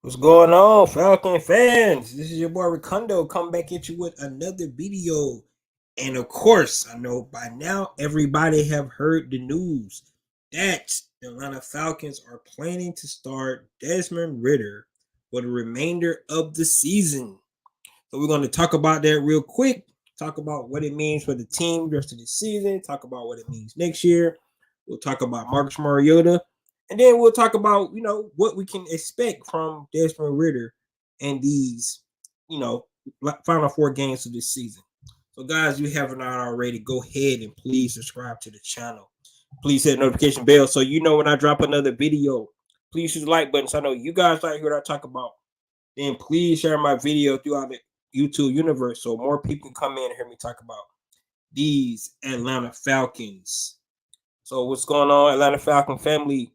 What's going on, Falcon fans? This is your boy Ricondo coming back at you with another video. And of course, I know by now everybody have heard the news that the Atlanta Falcons are planning to start Desmond Ridder for the remainder of the season. So we're going to talk about that real quick. Talk about what it means for the team the rest of the season. Talk about what it means next year. We'll talk about Marcus Mariota, and then we'll talk about what we can expect from Desmond Ridder and these you know final four games of this season. So guys, if you haven't already, go ahead and please subscribe to the channel. Please hit the notification bell so you know when I drop another video. Please hit the like button so I know you guys like what I talk about. Then please share my video throughout the YouTube universe so more people can come in and hear me talk about these Atlanta Falcons. So what's going on, Atlanta Falcon family?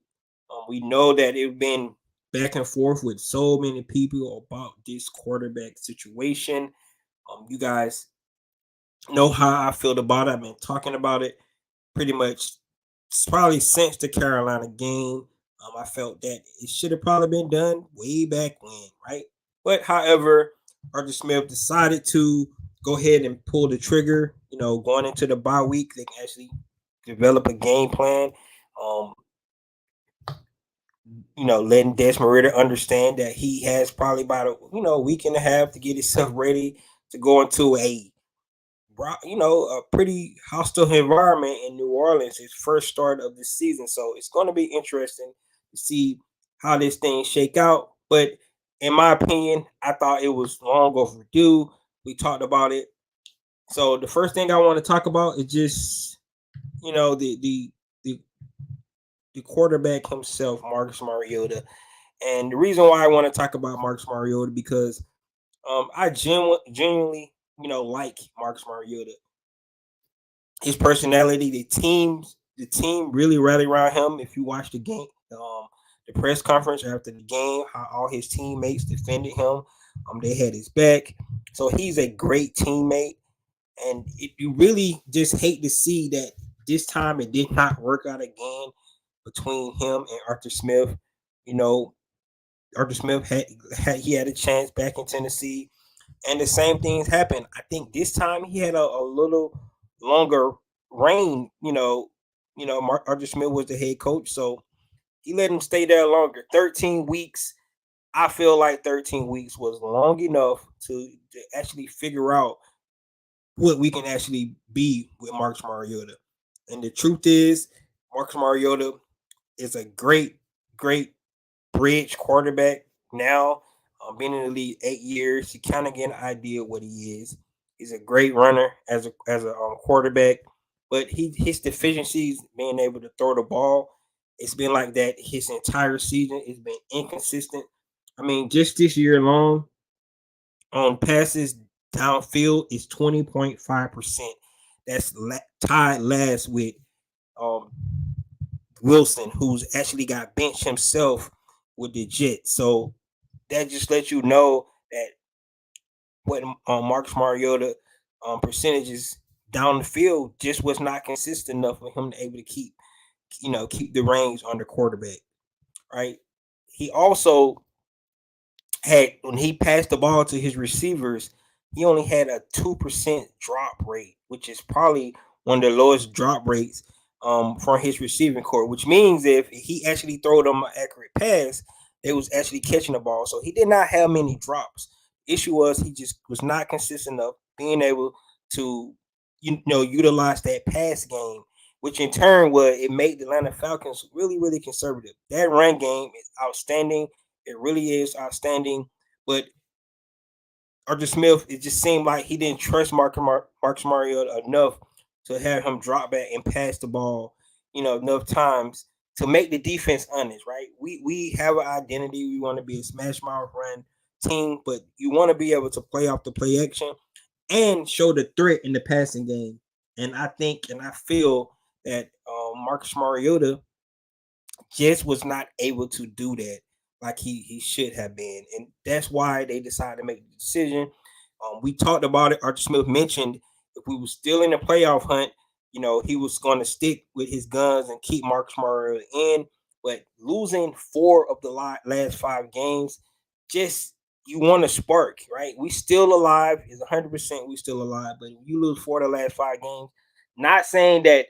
We know that it's been back and forth with so many people about this quarterback situation. You guys know how I feel about it. I've been talking about it pretty much probably since the Carolina game. I felt that it should have probably been done way back when, right? But however, Arthur Smith decided to go ahead and pull the trigger. Going into the bye week, they can actually develop a game plan. Um, letting Desmond Ridder understand that he has probably about a week and a half to get himself ready to go into a pretty hostile environment in New Orleans, his first start of the season. So it's going to be interesting to see how this thing shake out. But in my opinion, I thought it was long overdue. We talked about it. So the first thing I want to talk about is just the the quarterback himself, Marcus Mariota. And the reason why I want to talk about Marcus Mariota because I genuinely like Marcus Mariota. His personality, the team really rallied around him. If you watch the game, the press conference after the game, how all his teammates defended him, they had his back. So he's a great teammate, and you really just hate to see that this time it did not work out again between him and Arthur Smith. You know, Arthur Smith had a chance back in Tennessee, and the same things happened. I think this time he had a little longer reign. Arthur Smith was the head coach, so he let him stay there longer. 13 weeks. I feel like 13 weeks was long enough to actually figure out what we can actually be with Marcus Mariota. And the truth is, Marcus Mariota is a great bridge quarterback now. Been in the league 8 years, you kind of get an idea what he is. He's a great runner as a quarterback, but his deficiencies being able to throw the ball. It's been like that his entire season. It's been inconsistent. I mean, just this year alone, on passes downfield is 20.5%. That's tied last with um, Wilson, who's actually got benched himself with the Jets. So that just lets you know that what Marcus Mariota percentages down the field just was not consistent enough for him to able to keep the reins on the quarterback. Right. He also had when he passed the ball to his receivers, he only had a 2% drop rate, which is probably one of the lowest drop rates from his receiving core. Which means if he actually threw them an accurate pass, they was actually catching the ball. So he did not have many drops. The issue was he just was not consistent enough being able to utilize that pass game, which in turn would it made the Atlanta Falcons really conservative. That run game is outstanding. It really is outstanding. But Arthur Smith, it just seemed like he didn't trust Marcus Mariota enough to have him drop back and pass the ball, enough times to make the defense honest, right? We have an identity. We want to be a smash mouth run team, but you want to be able to play off the play action and show the threat in the passing game. And I think and I feel that Marcus Mariota just was not able to do that like he should have been, and that's why they decided to make the decision. We talked about it. Arthur Smith mentioned if we were still in the playoff hunt, he was going to stick with his guns and keep Marcus Mariota in. But losing 4 of the last 5 games, just you want a spark, right? We still alive. It's 100% we still alive. But you lose 4 of the last 5 games. Not saying that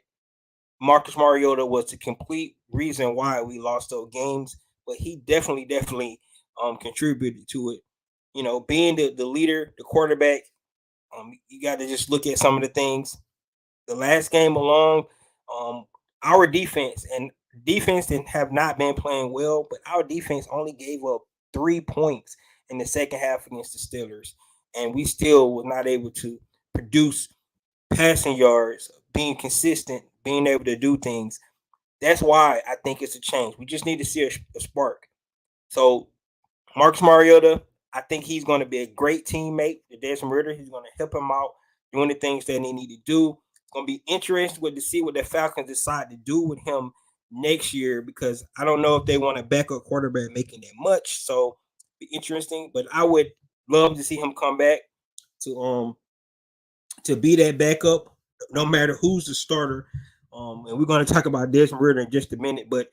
Marcus Mariota was the complete reason why we lost those games, but he definitely contributed to it. Being the leader, the quarterback, you got to just look at some of the things. The last game along, um, our defense have not been playing well, but our defense only gave up 3 points in the second half against the Steelers, and we still was not able to produce passing yards, being consistent, being able to do things. That's why I think it's a change. We just need to see a spark. So Marcus Mariota, I think he's going to be a great teammate to Desmond Ritter. He's going to help him out doing the things that they need to do. It's going to be interesting to see what the Falcons decide to do with him next year because I don't know if they want a backup quarterback making that much. So be interesting, but I would love to see him come back to be that backup, no matter who's the starter. And we're going to talk about Desmond Ritter in just a minute, but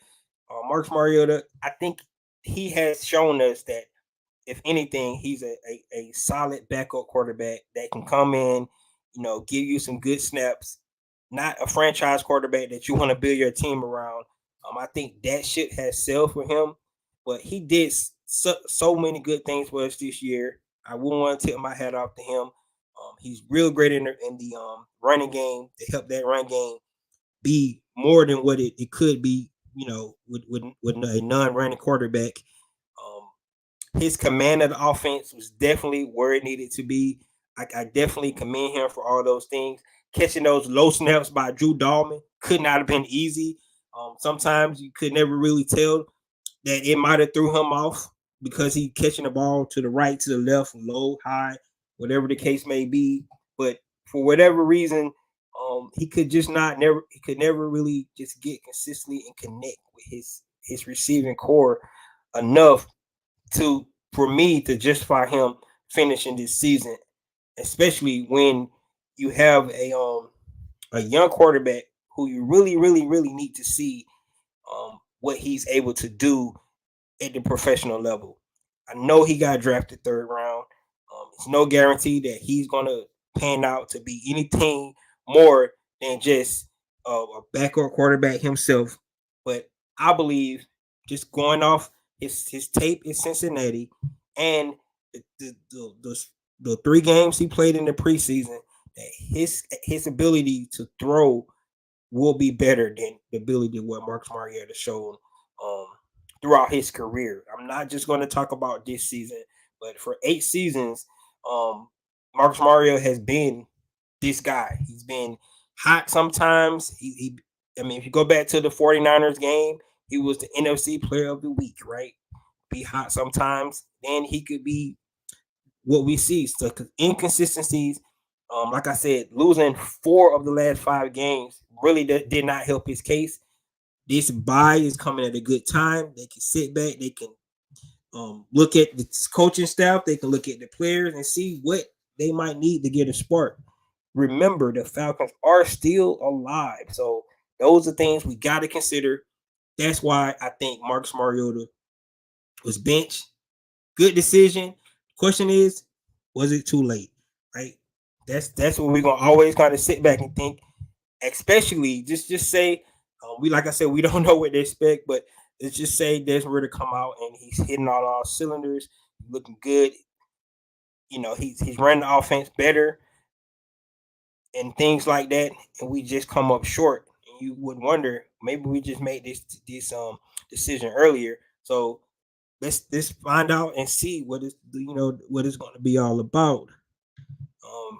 Marcus Mariota, I think he has shown us that if anything, he's a solid backup quarterback that can come in, give you some good snaps. Not a franchise quarterback that you want to build your team around. I think that shit has sailed for him, but he did so many good things for us this year. I wouldn't want to tip my hat off to him. He's real great in the running game to help that run game be more than what it could be, with a non-running quarterback. His command of the offense was definitely where it needed to be. I definitely commend him for all those things. Catching those low snaps by Drew Dalman could not have been easy. Sometimes you could never really tell that it might have threw him off because he catching the ball to the right, to the left, low, high, whatever the case may be. But for whatever reason, he could just not never he could never really just get consistently and connect with his receiving core enough to for me to justify him finishing this season, especially when you have a young quarterback who you really need to see what he's able to do at the professional level. I know he got drafted 3rd round. It's no guarantee that he's gonna pan out to be anything more than just a backup quarterback himself. But I believe just going off his tape in Cincinnati and the the, the the the 3 games he played in the preseason, that his ability to throw will be better than the ability what Marcus Mariota showed um, throughout his career. I'm not just going to talk about this season, but for 8 seasons, um, Marcus Mariota has been this guy. He's been hot sometimes. I mean, if you go back to the 49ers game, he was the NFC Player of the Week, right? Be hot sometimes. Then he could be what we see. So inconsistencies. Like I said, losing 4 of the last 5 games really did not help his case. This buy is coming at a good time. They can sit back. They can look at the coaching staff. They can look at the players and see what they might need to get a spark. Remember, the Falcons are still alive. So those are things we got to consider. That's why I think Marcus Mariota was benched. Good decision. Question is, was it too late? Right? That's what we're gonna always kind of sit back and think. Especially just say we like I said we don't know what to expect, but let's just say Desmond Ritter come out and he's hitting all cylinders, looking good. He's running the offense better and things like that, and we just come up short. And you would wonder maybe we just made this decision earlier. So let's find out and see what it's going to be all about. Um,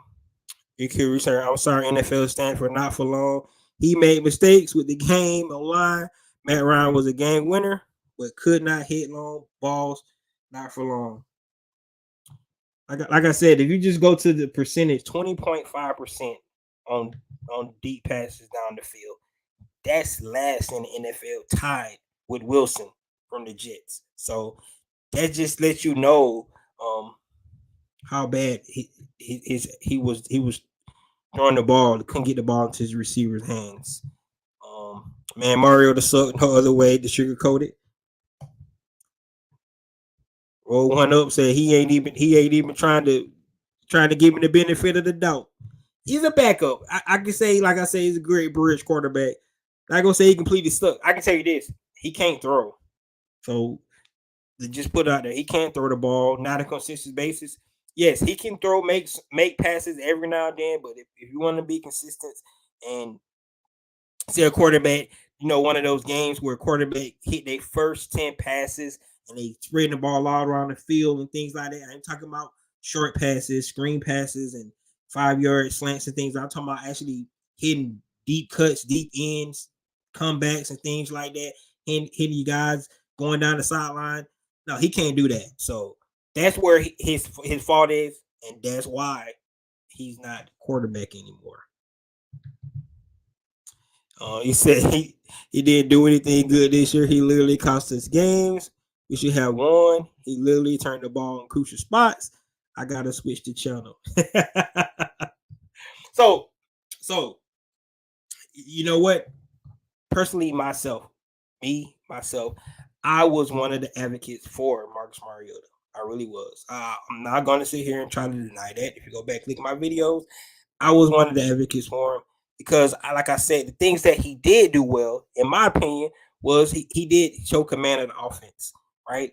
EQ research. I'm sorry, NFL stands for not for long. He made mistakes with the game online. Matt Ryan was a game winner, but could not hit long balls. Not for long. Like I said, if you just go to the percentage, 20.5% on deep passes down the field. That's last in the NFL, tied with Wilson from the Jets. So that just lets you know how bad he was throwing the ball, couldn't get the ball into his receiver's hands. Man, Mario the suck no other way to sugarcoat it. Roll one up, said he ain't even trying to give me the benefit of the doubt. He's a backup. I can say, like I say, he's a great bridge quarterback. Not gonna say he completely stuck. I can tell you this: he can't throw. So to just put it out there, he can't throw the ball, not a consistent basis. Yes, he can throw, make passes every now and then, but if you want to be consistent and see a quarterback, one of those games where quarterback hit their first 10 passes and they spreading the ball all around the field and things like that. I'm talking about short passes, screen passes, and 5 yard slants and things. I'm talking about actually hitting deep cuts, deep ends, comebacks, and things like that. Hitting you guys going down the sideline. No, he can't do that. So that's where his fault is, and that's why he's not quarterback anymore. He said he didn't do anything good this year. He literally cost us games. We should have won. He literally turned the ball in crucial spots. I gotta switch the channel. so, you know what? Personally, myself, I was one of the advocates for Marcus Mariota. I really was. I'm not gonna sit here and try to deny that. If you go back, look at my videos, I was one of the advocates for him because, like I said, the things that he did do well, in my opinion, was he did show command of the offense, right?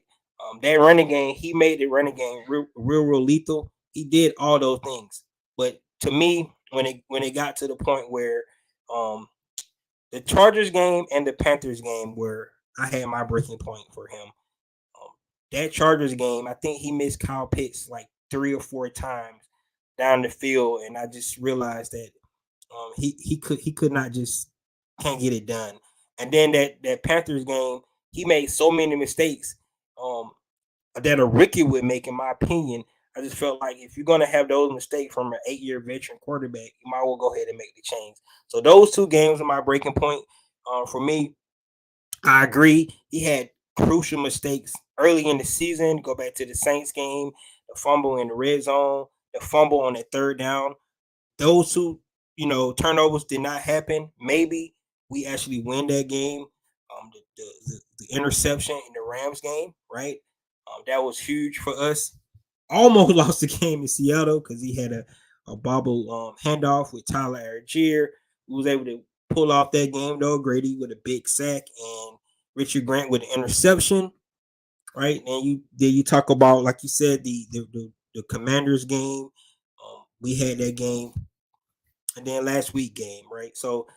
That running game, he made the running game real lethal. He did all those things, but to me, when it got to the point where the Chargers game and the Panthers game, where I had my breaking point for him, that Chargers game, I think he missed Kyle Pitts like 3 or 4 times down the field, and I just realized that he could not just can't get it done. And then that Panthers game, he made so many mistakes that a rookie would make, in my opinion. I just felt like if you're gonna have those mistakes from an 8 year veteran quarterback, you might well go ahead and make the change. So those 2 games are my breaking point. For me, I agree. He had crucial mistakes early in the season. Go back to the Saints game, the fumble in the red zone, the fumble on the third down. Those 2, turnovers did not happen. Maybe we actually win that game. The interception in the Rams game, right? That was huge for us. Almost lost the game in Seattle because he had a bobble handoff with Tyler Algier, who was able to pull off that game though. Grady with a big sack and Richard Grant with an interception, right? And you talk about, like you said, the Commanders game. We had that game, and then last week game, right? So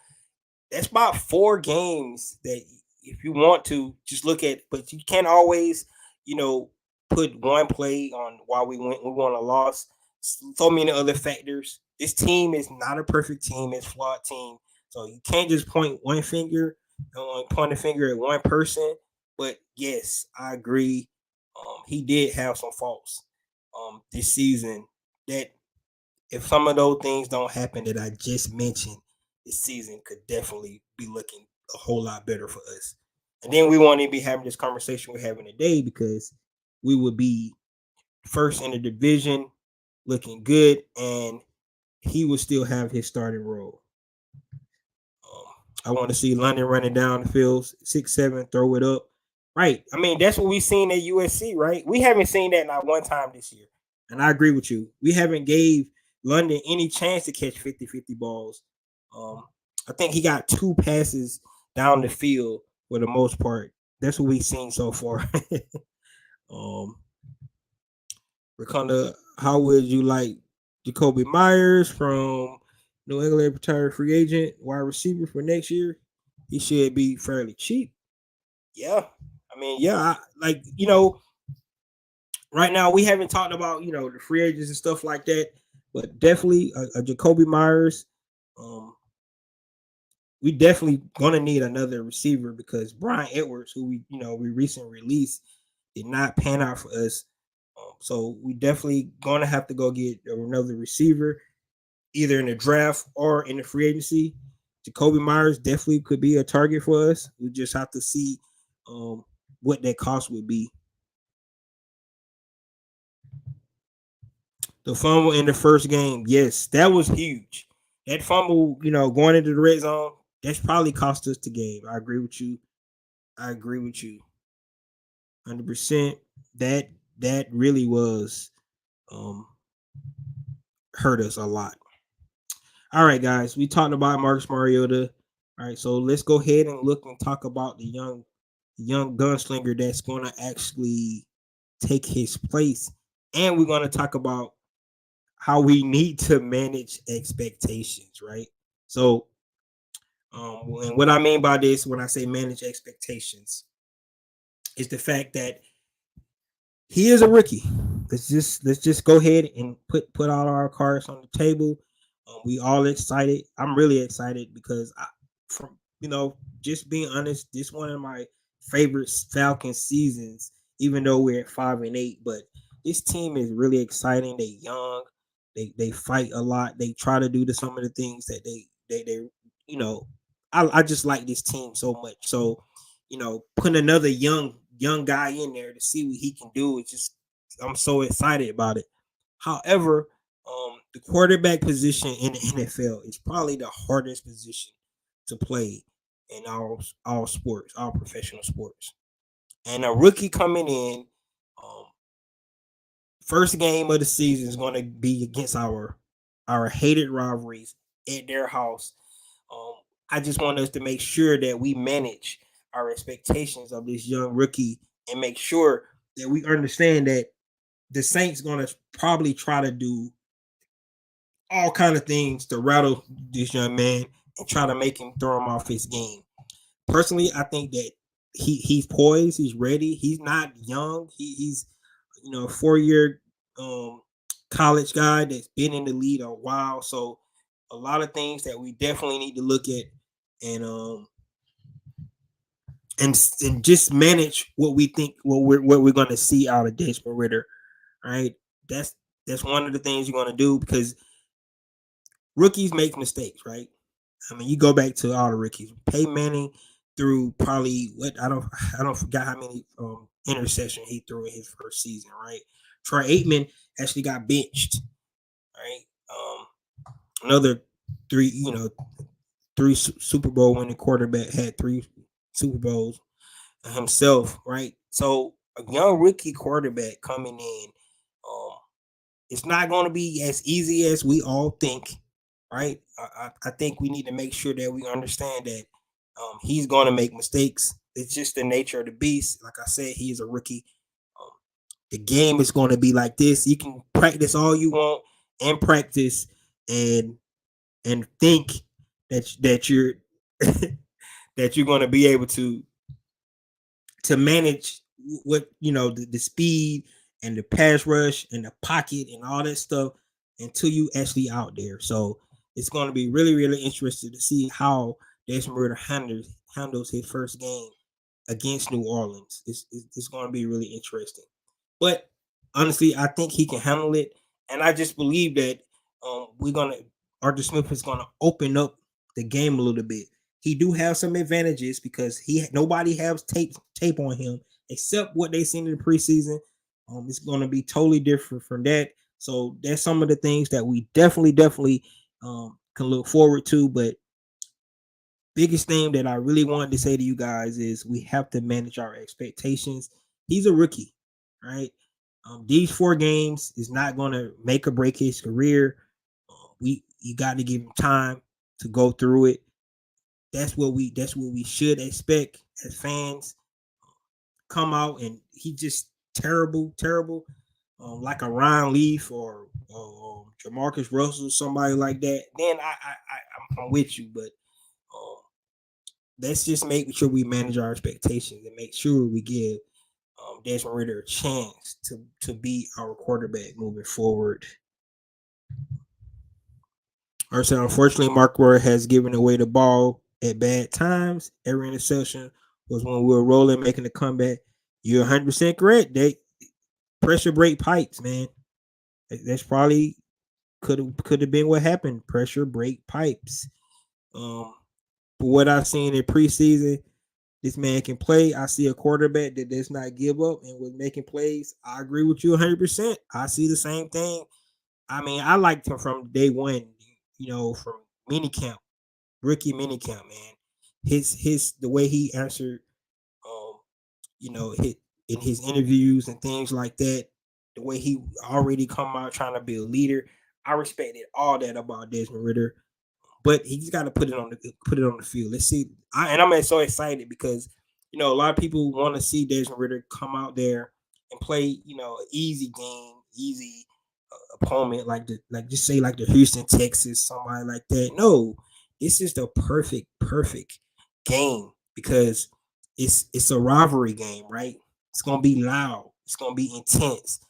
that's about 4 games that if you want to just look at, but you can't always, put one play on why we won a loss. So many other factors. This team is not a perfect team; it's a flawed team. So you can't just point a finger at one person. But yes, I agree. He did have some faults this season. That if some of those things don't happen that I just mentioned, this season could definitely be looking a whole lot better for us. And then we won't even be having this conversation we're having today because we would be first in the division, looking good, and he would still have his starting role. I want to see London running down the field, 6'7", throw it up. Right. I mean, that's what we've seen at USC, right? We haven't seen that not one time this year. And I agree with you. We haven't gave London any chance to catch 50-50 balls. I think he got 2 passes down the field for the most part. That's what we've seen so far. Rakonda, how would you like Jacoby Myers from New England retired free agent, wide receiver for next year? He should be fairly cheap. Yeah. I mean, yeah, right now we haven't talked about, the free agents and stuff like that, but definitely a Jacoby Myers. We definitely gonna need another receiver because Brian Edwards, who we recently released, did not pan out for us. So we definitely gonna have to go get another receiver, either in the draft or in the free agency. Jacoby Myers definitely could be a target for us. We just have to see what that cost would be. The fumble in the first game, yes, that was huge. That fumble, going into the red zone, that's probably cost us the game. I agree with you. 100%. That that really was um, hurt us a lot. All right, guys, we talked about Marcus Mariota. All right, so let's go ahead and look and talk about the young gunslinger that's going to actually take his place, and we're going to talk about how we need to manage expectations, right? So, and what I mean by this when I say manage expectations is the fact that he is a rookie. Let's just go ahead and put all our cards on the table. We all excited. I'm really excited because from just being honest, this one of my favorite Falcons seasons. Even though we're at 5-8, but this team is really exciting. They young. They fight a lot. They try to do some of the things that they you know. I just like this team so much. So putting another young guy in there to see what he can do. It's just I'm so excited about it. However, the quarterback position in the NFL is probably the hardest position to play in all sports, all professional sports. And a rookie coming in, um, first game of the season is going to be against our hated rivalries at their house. Um, I just want us to make sure that we manage our expectations of this young rookie and make sure that we understand that the Saints going to probably try to do all kind of things to rattle this young man and try to make him throw him off his game. Personally, I think that he's poised, he's ready. He's not young. He's a 4-year college guy that's been in the league a while. So a lot of things that we definitely need to look at and and just manage what we think what we're going to see out of Desmond Ritter. Right? That's one of the things you're going to do because rookies make mistakes, right? I mean, you go back to all the rookies. Peyton Manning threw probably I don't forget how many interceptions he threw in his first season, right? Troy Aikman actually got benched, right? Another three, three Super Bowl winning quarterback had 3 Super Bowls himself, right? So a young rookie quarterback coming in, um, it's not going to be as easy as we all think, right? I think we need to make sure that we understand that he's going to make mistakes. It's just the nature of the beast. Like I said, he's a rookie. Um, the game is going to be like this. You can practice all you want and practice and think that you're that you're going to be able to manage what the speed and the pass rush and the pocket and all that stuff until you actually out there. So it's going to be really really interesting to see how Desmond Ritter handles his first game against New Orleans. It's going to be really interesting. But honestly, I think he can handle it, and I just believe that we're gonna Arthur Smith is gonna open up the game a little bit. He do have some advantages because nobody has tape on him except what they seen in the preseason. It's going to be totally different from that. So that's some of the things that we definitely can look forward to. But biggest thing that I really wanted to say to you guys is we have to manage our expectations. He's a rookie, right? These 4 games is not going to make or break his career. You got to give him time to go through it. That's what we should expect as fans. Come out and he just terrible, like a Ryan Leaf or Jamarcus Russell, somebody like that. Then I'm with you, but let's just make sure we manage our expectations and make sure we give Desmond Ritter a chance to be our quarterback moving forward. So unfortunately, Mark Ward has given away the ball at bad times. Every interception was when we were rolling, making a comeback. You're 100% correct. They pressure break pipes, man. That's probably could have been what happened. Pressure break pipes. But what I've seen in preseason, this man can play. I see a quarterback that does not give up and was making plays. I agree with you 100%. I see the same thing. I mean, I liked him from day one, from minicamp, rookie minicamp, man. The way he answered, his in his interviews and things like that, the way he already come out trying to be a leader. I respected all that about Desmond Ritter, but he's got to put it on the field. Let's see. I'm so excited because a lot of people want to see Desmond Ritter come out there and play an easy game, easy opponent like just say like the Houston Texas, somebody like that. No, this is the perfect game because it's a rivalry game, right? It's gonna be loud. It's gonna be intense.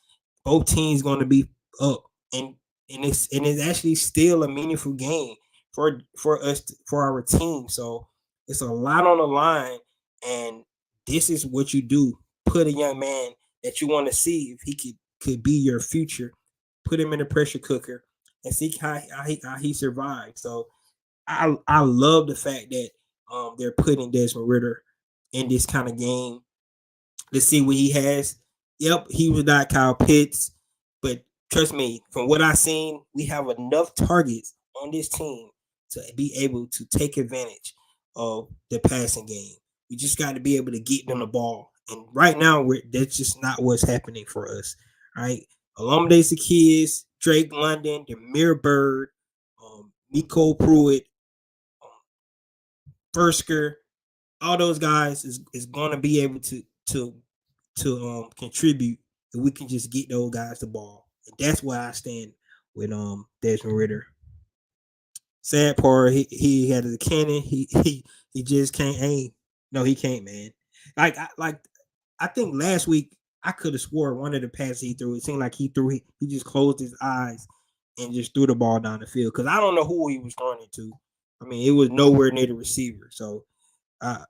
Both teams gonna be up, and it's actually still a meaningful game for us for our team. So it's a lot on the line, and this is what you do. Put a young man that you want to see if he could be your future. Put him in a pressure cooker and see how he survived. So I love the fact that they're putting Desmond Ritter in this kind of game to see what he has. Yep, he was not Kyle Pitts, but trust me, from what I've seen, we have enough targets on this team to be able to take advantage of the passing game. We just got to be able to get them the ball. And right now, that's just not what's happening for us. Right? Alumni Zaccheaus, Drake London, Demir Bird, Nico Pruitt, Fersker, all those guys is going to be able to contribute if we can just get those guys the ball. And that's why I stand with Desmond Ritter. Sad part, he had a cannon. He just can't aim. No, he can't, man. I think last week I could have swore one of the passes he threw. It seemed like he just closed his eyes and just threw the ball down the field because I don't know who he was throwing it to. I mean, it was nowhere near the receiver. So I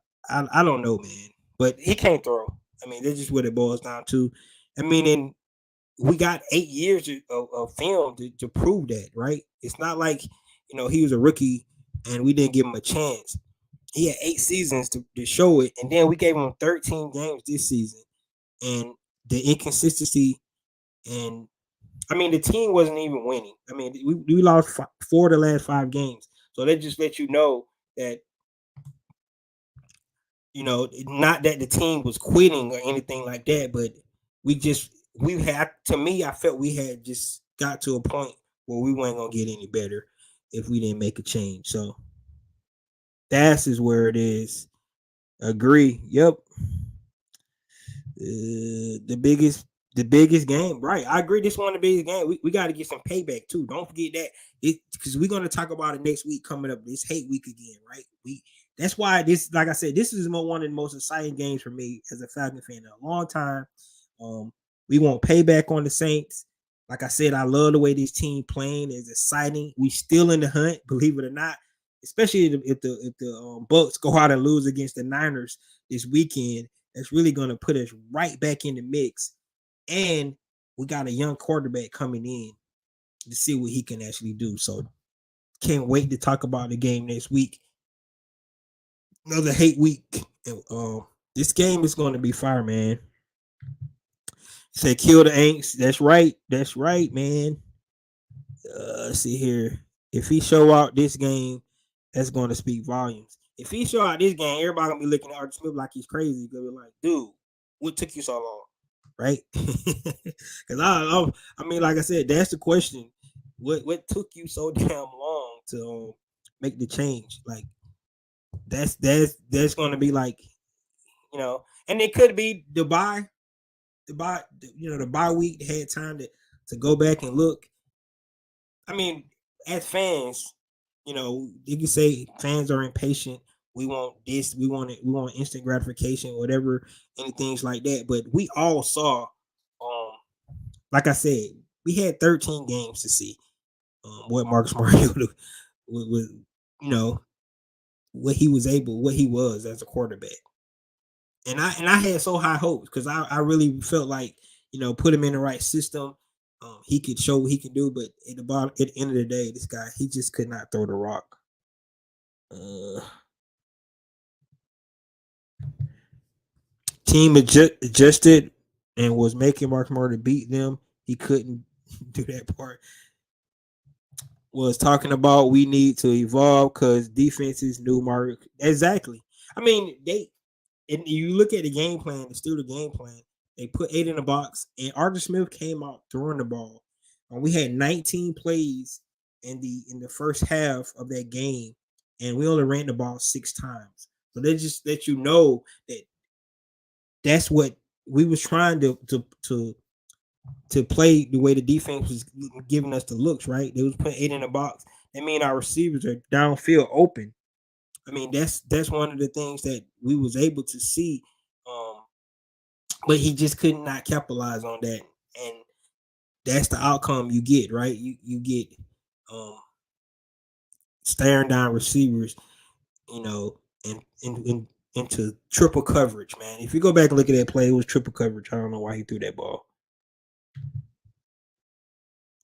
don't know, man. But he can't throw. I mean, that's just what it boils down to. I mean, and we got 8 years of film to prove that, right? It's not like he was a rookie and we didn't give him a chance. He had 8 seasons to show it, and then we gave him 13 games this season. And the inconsistency, and I mean, the team wasn't even winning. I mean, we lost 4 of the last 5 games, so that just lets you know that not that the team was quitting or anything like that, but I felt we had just got to a point where we weren't gonna get any better if we didn't make a change. So that's is where it is. Agree. Yep. The biggest game, right? I agree. This one of the biggest game. We got to get some payback too. Don't forget that because we're gonna talk about it next week coming up. This hate week again, right? That's why this, like I said, this is one of the most exciting games for me as a Falcon fan in a long time. We want payback on the Saints. Like I said, I love the way this team playing is exciting. We still in the hunt, believe it or not. Especially if the Bucks go out and lose against the Niners this weekend, that's really going to put us right back in the mix. And we got a young quarterback coming in to see what he can actually do. So can't wait to talk about the game next week. Another hate week. This game is going to be fire, man. Say kill the angst. That's right, man. Let's see here. If he show out this game, that's going to speak volumes. If he show out this game, everybody gonna be looking at Arthur Smith like he's crazy. Because they're like, dude, what took you so long, right? Because I mean, like I said, that's the question. What took you so damn long to make the change? Like that's going to be like, and it could be the bye week. They had time to go back and look. I mean, as fans, you can say fans are impatient. We want this, we want it, we want instant gratification, whatever, and things like that. But we all saw, like I said, we had 13 games to see what Marcus Mariota was, what he was as a quarterback. And I had so high hopes because I really felt like, put him in the right system. He could show what he can do, but at the end of the day, this guy, he just could not throw the rock. Team adjusted and was making Mark Mariota beat them. He couldn't do that part. Was talking about we need to evolve because defenses knew Mark exactly. I mean, and you look at the game plan, the Steelers game plan. They put 8 in the box, and Arthur Smith came out throwing the ball. We had 19 plays in the first half of that game, and we only ran the ball 6 times. So they just let you know that that's what we was trying to play the way the defense was giving us the looks, right? They was putting 8 in the box. That mean our receivers are downfield open. I mean, that's one of the things that we was able to see. But he just could not capitalize on that. And that's the outcome you get, right? You get staring down receivers, and into triple coverage, man. If you go back and look at that play, it was triple coverage. I don't know why he threw that ball.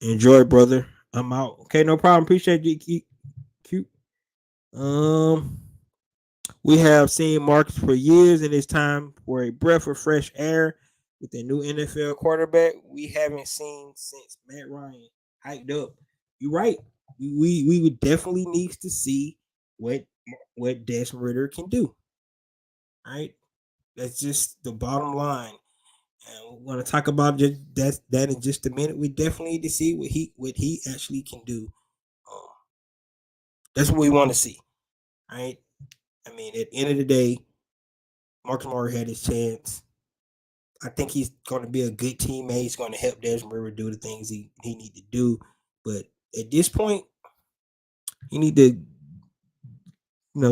Enjoy, brother. I'm out. Okay, no problem. Appreciate you. Cute. We have seen Marcus for years, and it's time for a breath of fresh air with a new NFL quarterback. We haven't seen since Matt Ryan hyped up. You're right. We would definitely need to see what Desmond Ritter can do. Right? That's just the bottom line. And we're going to talk about that in just a minute. We definitely need to see what he actually can do. That's what we want to see. Right? I mean, at the end of the day, Marcus Mariota had his chance. I think he's going to be a good teammate. He's going to help Desmond Ritter do the things he need to do. But at this point, you need to,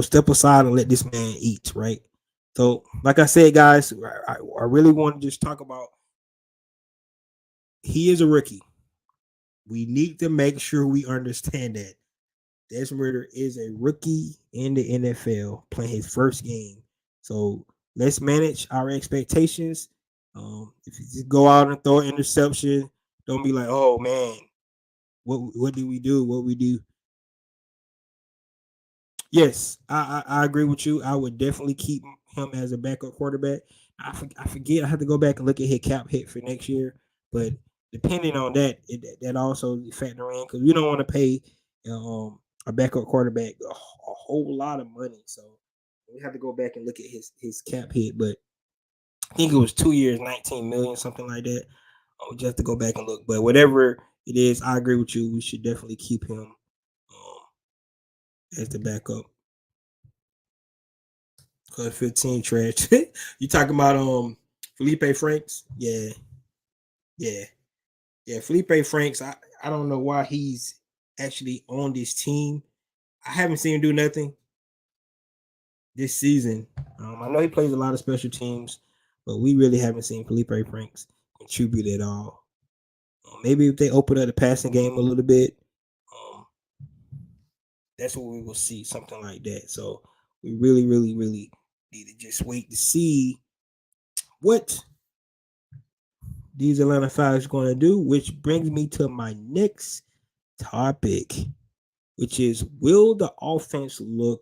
step aside and let this man eat, right? So, like I said, guys, I really want to just talk about he is a rookie. We need to make sure we understand that Desmond Ritter is a rookie in the NFL playing his first game. So let's manage our expectations. If you just go out and throw an interception, don't be like, oh man, what do we do? What we do? Yes, I agree with you. I would definitely keep him as a backup quarterback. I forget. I have to go back and look at his cap hit for next year. But depending on that, that also factor in because we don't want to pay a backup quarterback a whole lot of money. So we have to go back and look at his cap hit. But I think it was 2 years, 19 million, something like that. We just have to go back and look. But whatever it is, I agree with you. We should definitely keep him as the backup. 15 trash. You talking about Felipe Franks? Yeah. Felipe Franks. I don't know why he's actually on this team. I haven't seen him do nothing this season. I know he plays a lot of special teams, but we really haven't seen Felipe Franks contribute at all. Maybe if they open up the passing game a little bit, that's what we will see, something like that. So we really, really, really need to just wait to see what these Atlanta Falcons are going to do, which brings me to my next topic, which is, will the offense look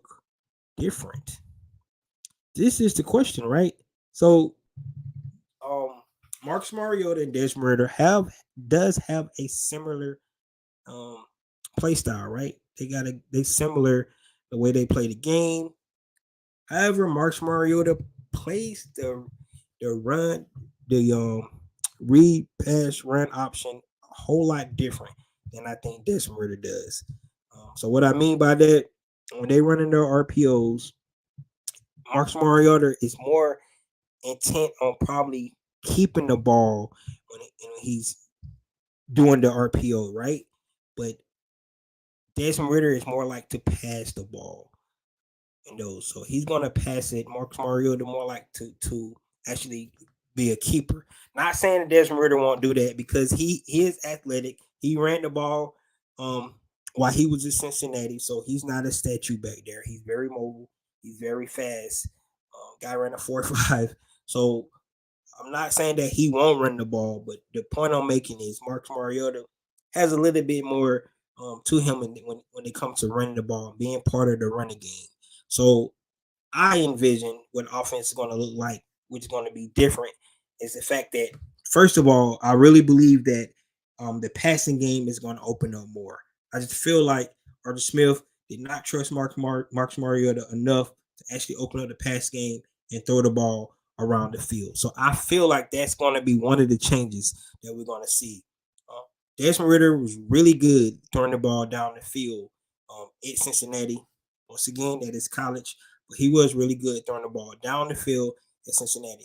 different? This is the question, right? So, Marcus Mariota and Desmond Ritter does have a similar play style, right? They similar the way they play the game. However, Marcus Mariota plays the run, the read pass run option a whole lot different than I think Desmond Ritter does. So what I mean by that, when they run in their RPOs, Marcus Mariota is more intent on probably keeping the ball when he's doing the RPO, right? But Desmond Ritter is more like to pass the ball in those. So he's going to pass it. Marcus Mariota more like to actually be a keeper. Not saying that Desmond Ritter won't do that because he is athletic. He ran the ball while he was in Cincinnati, so he's not a statue back there. He's very mobile. He's very fast. Guy ran a 4.5. So I'm not saying that he won't run the ball, but the point I'm making is Marcus Mariota has a little bit more to him when it comes to running the ball, being part of the running game. So I envision what offense is going to look like, which is going to be different, is the fact that, first of all, I really believe that the passing game is going to open up more. I just feel like Arthur Smith did not trust Marcus Mariota enough to actually open up the pass game and throw the ball around the field. So I feel like that's going to be one of the changes that we're going to see. Desmond Ritter was really good throwing the ball down the field at Cincinnati. Once again, that is college, but he was really good throwing the ball down the field at Cincinnati.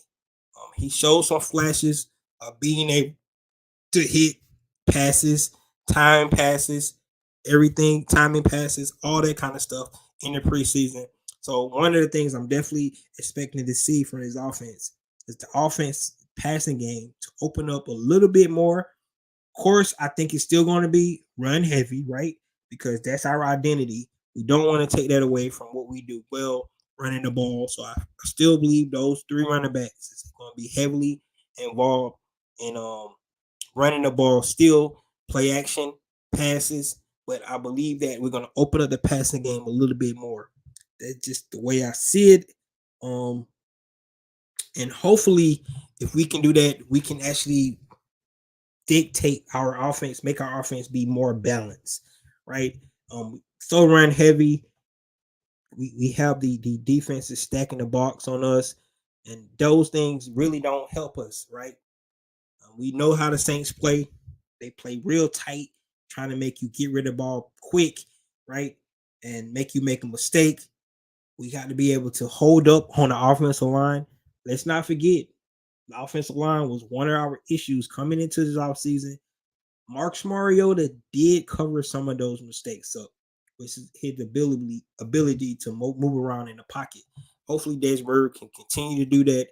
He showed some flashes of being able to hit passes, time passes, everything, timing passes, all that kind of stuff in the preseason. So one of the things I'm definitely expecting to see from his offense is the offense passing game to open up a little bit more. Of course, I think it's still going to be run heavy, right? Because that's our identity. We don't want to take that away from what we do well, running the ball. So I still believe those three running backs is going to be heavily involved in running the ball, still play action, passes. But I believe that we're going to open up the passing game a little bit more. That's just the way I see it. And hopefully, if we can do that, we can actually dictate our offense, make our offense be more balanced, right? So run heavy. We have the defenses stacking the box on us, and those things really don't help us, right? We know how the Saints play. They play real tight, trying to make you get rid of the ball quick, right? And make you make a mistake. We got to be able to hold up on the offensive line. Let's not forget, the offensive line was one of our issues coming into this offseason. Marcus Mariota did cover some of those mistakes up, which is his ability to move around in the pocket. Hopefully, Desmond can continue to do that.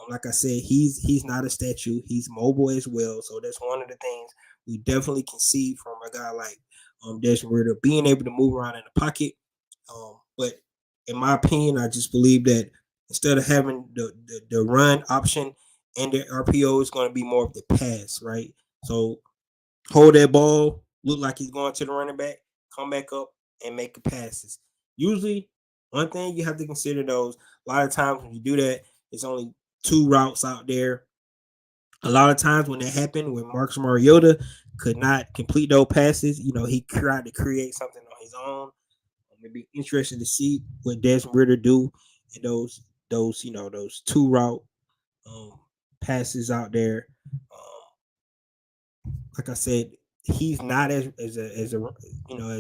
Like I said, he's not a statue. He's mobile as well. So that's one of the things we definitely can see from a guy like Desmond Ritter being able to move around in the pocket. But in my opinion, I just believe that instead of having the run option and the RPO, is going to be more of the pass, right? So hold that ball, look like he's going to the running back, come back up and make the passes. Usually, one thing you have to consider those. A lot of times when you do that, it's only two routes out there. A lot of times when that happened, when Marcus Mariota could not complete those passes, he tried to create something on his own. It'd be interesting to see what Desmond Ritter do in those two route um, passes out there. Like I said, he's not as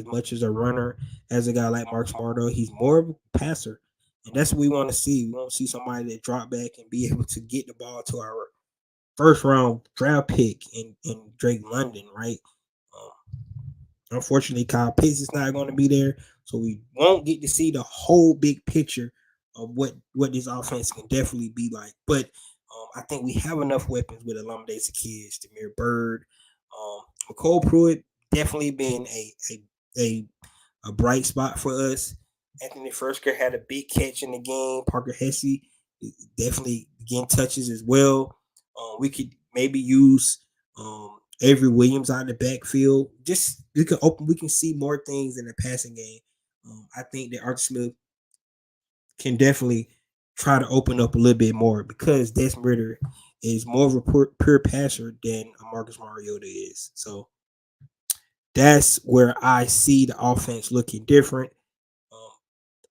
much as a runner as a guy like Mark Smarto. He's more of a passer, and that's what we want to see. We want to see somebody that drop back and be able to get the ball to our first round draft pick in Drake London, right? Unfortunately, Kyle Pitts is not going to be there, so we won't get to see the whole big picture of what this offense can definitely be like. But I think we have enough weapons with Olamide Zaccheaus, Demir Bird, McCole Pruitt definitely been a a bright spot for us. Anthony Fersker had a big catch in the game. Parker Hesse definitely getting touches as well. We could maybe use Avery Williams out in the backfield. Just we can see more things in the passing game. I think that Arthur Smith can definitely try to open up a little bit more because Desmond Ritter is more of a pure passer than Marcus Mariota is. So that's where I see the offense looking different.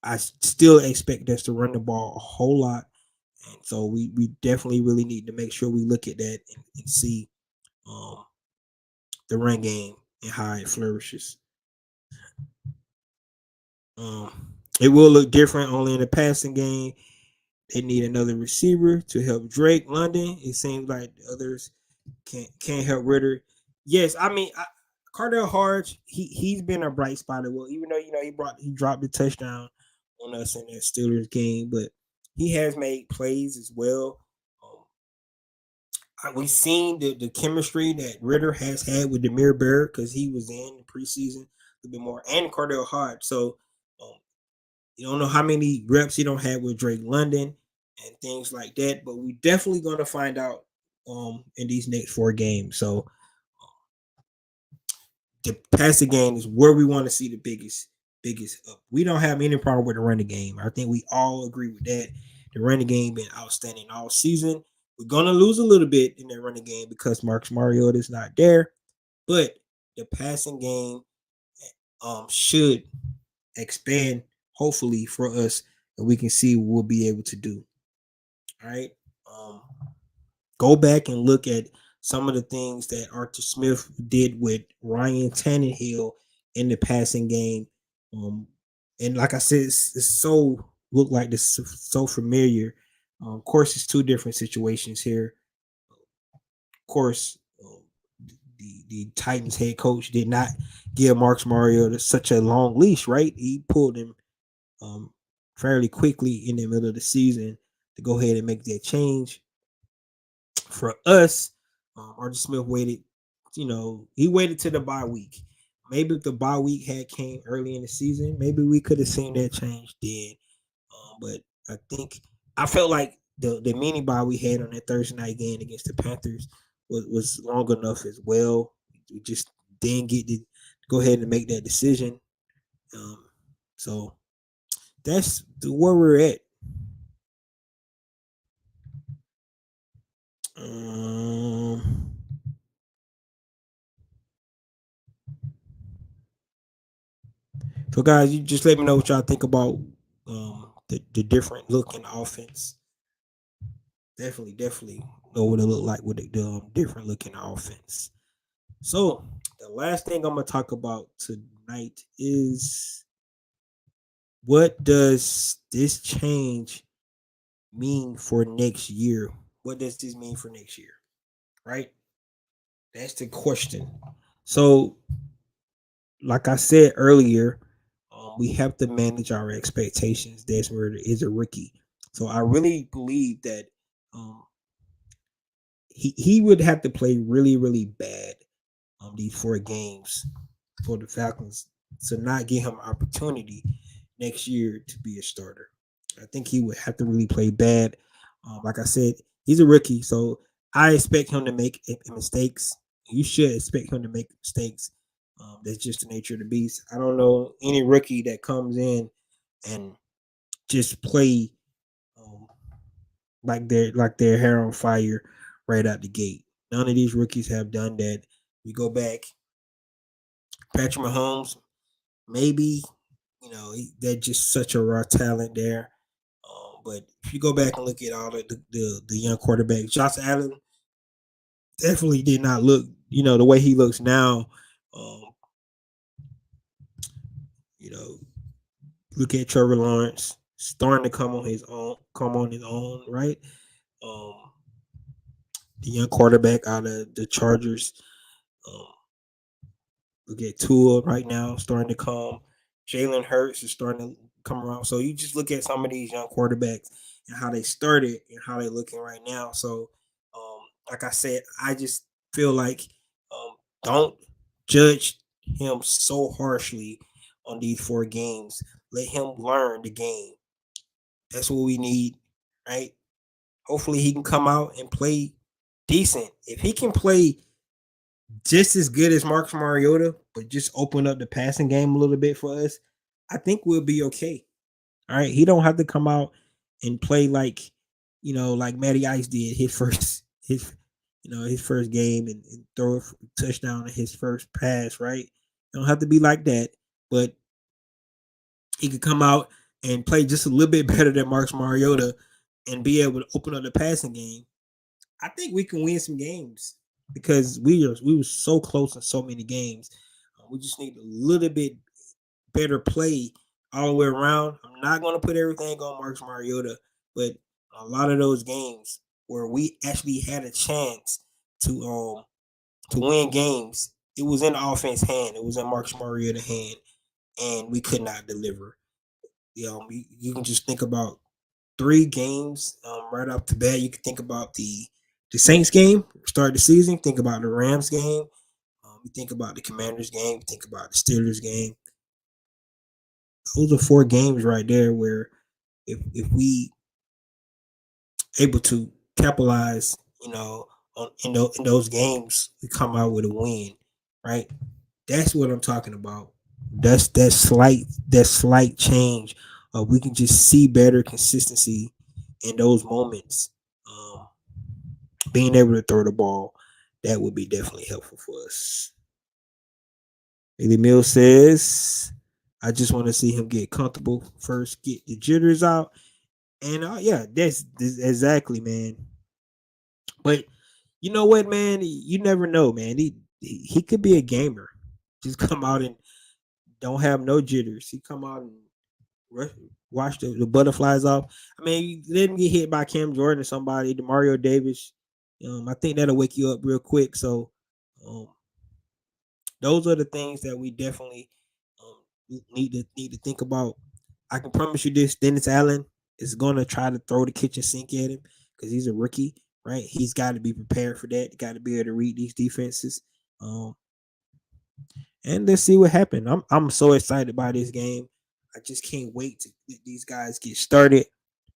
I still expect us to run the ball a whole lot. And so we definitely really need to make sure we look at that and see um, the run game and how it flourishes. It will look different only in the passing game. They need another receiver to help Drake London. It seems like the others can't help Ritter. Yes, I mean Cardell Hodge. He's been a bright spot as well. Even though he dropped the touchdown on us in that Steelers game, but he has made plays as well. We've seen the chemistry that Ritter has had with Demir Barrett because he was in the preseason a little bit more, and Cardell Hodge. So you don't know how many reps he don't have with Drake London and things like that, but we definitely going to find out in these next 4 games. So the passing game is where we want to see the biggest up. We don't have any problem with the running game. I think we all agree with that. The running game been outstanding all season. We're gonna lose a little bit in that running game because Marcus Mariota is not there, but the passing game should expand hopefully for us, and we can see what we'll be able to do. All right. go back and look at some of the things that Arthur Smith did with Ryan Tannehill in the passing game. Um, and like I said, it's so look like this so familiar. Of course, it's two different situations here. Of course, the Titans head coach did not give Marcus Mariota such a long leash, right? He pulled him um, fairly quickly in the middle of the season to go ahead and make that change. For us, Arthur Smith waited. He waited to the bye week. Maybe if the bye week had came early in the season, maybe we could have seen that change then. But I felt like the mini bye we had on that Thursday night game against the Panthers was long enough as well. We just didn't get to go ahead and make that decision. So that's where we're at. Um, so guys, you just let me know what y'all think about the different look in offense. Definitely know what it look like with the different looking offense. So the last thing I'm gonna talk about tonight is what does this change mean for next year? What does this mean for next year? Right? That's the question. So, like I said earlier, we have to manage our expectations. That's where it is a rookie. So I really believe that um, he would have to play really, really bad these 4 games for the Falcons to not give him opportunity next year to be a starter. I think he would have to really play bad. Like I said, he's a rookie, so I expect him to make mistakes. You should expect him to make mistakes. That's just the nature of the beast. I don't know any rookie that comes in and just play um, like their hair on fire right out the gate. None of these rookies have done that. You go back, Patrick Mahomes, maybe that's just such a raw talent there. But if you go back and look at all the young quarterbacks, Josh Allen definitely did not look the way he looks now. Um, you know, look at Trevor Lawrence starting to come on his own, right? Um, the young quarterback out of the Chargers. Um, Look at Tua right now starting to come. Jalen Hurts is starting to come around. So you just look at some of these young quarterbacks and how they started and how they're looking right now. So, like I said, I just feel like don't judge him so harshly on these 4 games. Let him learn the game. That's what we need, right? Hopefully, he can come out and play decent. If he can play just as good as Marcus Mariota, but just open up the passing game a little bit for us, I think we'll be okay. All right. He don't have to come out and play like Matty Ice did his first game and throw a touchdown in his first pass, right? It don't have to be like that, but he could come out and play just a little bit better than Marcus Mariota and be able to open up the passing game. I think we can win some games because we were so close in so many games. We just need a little bit better play all the way around. I'm not going to put everything on Marcus Mariota, but a lot of those games where we actually had a chance to win games, it was in the offense hand. It was in Marcus Mariota hand, and we could not deliver. You can just think about 3 games right off the bat. You can think about the Saints game, start the season. Think about the Rams game. You think about the Commanders game. You think about the Steelers game. Those are 4 games right there where if we able to capitalize, in those games, we come out with a win, right? That's what I'm talking about. That's that slight change. We can just see better consistency in those moments. Um, Being able to throw the ball, that would be definitely helpful for us. Haley Mill says, I just want to see him get comfortable first, get the jitters out. And yeah, that's exactly, man. But you know what, man? You never know, man. He could be a gamer. Just come out and don't have no jitters. He come out and watch the butterflies off. I mean, you let him get hit by Cam Jordan or somebody, Mario Davis. I think that'll wake you up real quick. So, um, those are the things that we definitely need to think about. I can promise you this: Dennis Allen is gonna try to throw the kitchen sink at him because he's a rookie, right? He's got to be prepared for that. Got to be able to read these defenses. Um, and let's see what happens. I'm so excited by this game. I just can't wait to let these guys get started.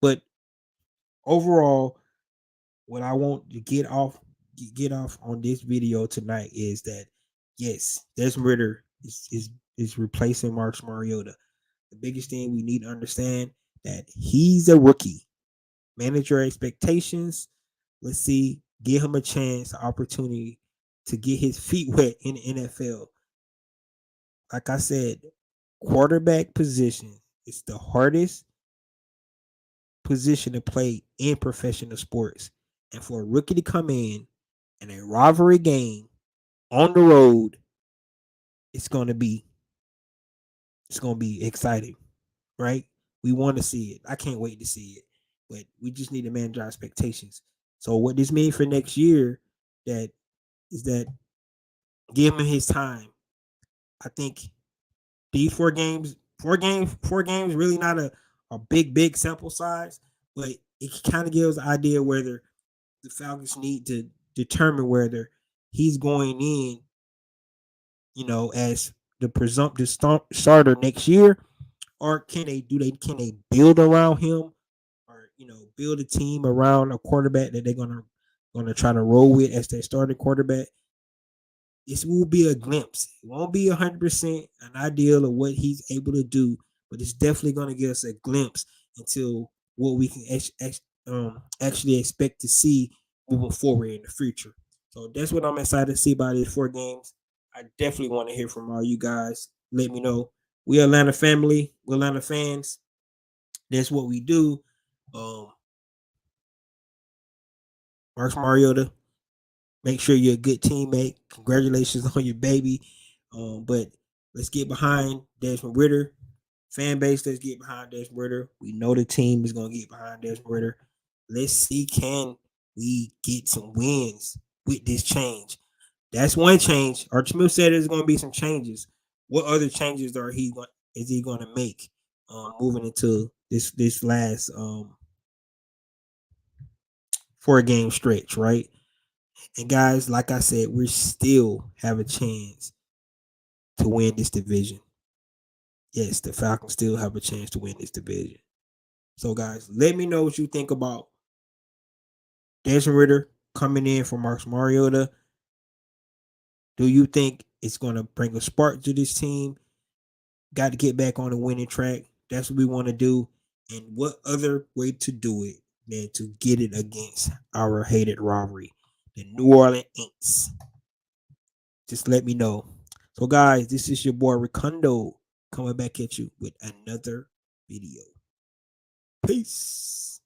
But overall, what I want to get off on this video tonight is that yes, Desmond Ritter is replacing Marcus Mariota. The biggest thing we need to understand that he's a rookie. Manage your expectations. Let's see, give him a chance, an opportunity to get his feet wet in the NFL. Like I said, quarterback position is the hardest position to play in professional sports. And for a rookie to come in a rivalry game on the road, it's gonna be exciting, right? We want to see it. I can't wait to see it. But we just need to manage our expectations. So what this means for next year that is that give him his time. I think these four games, really not a big sample size, but it kind of gives an idea whether the Falcons need to determine whether he's going in, as the presumptive starter next year, or can they build around him, or build a team around a quarterback that they're gonna try to roll with as their starting quarterback. This will be a glimpse. It won't be 100% an ideal of what he's able to do, but it's definitely going to give us a glimpse into what we can actually expect to see moving forward in the future. So that's what I'm excited to see about these 4 games. I definitely want to hear from all you guys. Let me know. We Atlanta family. We Atlanta fans. That's what we do. Marcus Mariota, make sure you're a good teammate. Congratulations on your baby. But let's get behind Desmond Ritter. Fan base, let's get behind Desmond Ritter. We know the team is going to get behind Desmond Ritter. Let's see, can we get some wins with this change? That's one change. Arch Smith said there's going to be some changes. What other changes is he going to make moving into this last 4-game stretch, right? And guys, like I said, we still have a chance to win this division. Yes, the Falcons still have a chance to win this division. So, guys, let me know what you think about Desmond Ritter coming in for Marcus Mariota. Do you think it's going to bring a spark to this team? Got to get back on the winning track. That's what we want to do. And what other way to do it than to get it against our hated rivalry, the New Orleans Saints? Just let me know. So, guys, this is your boy Ricondo coming back at you with another video. Peace.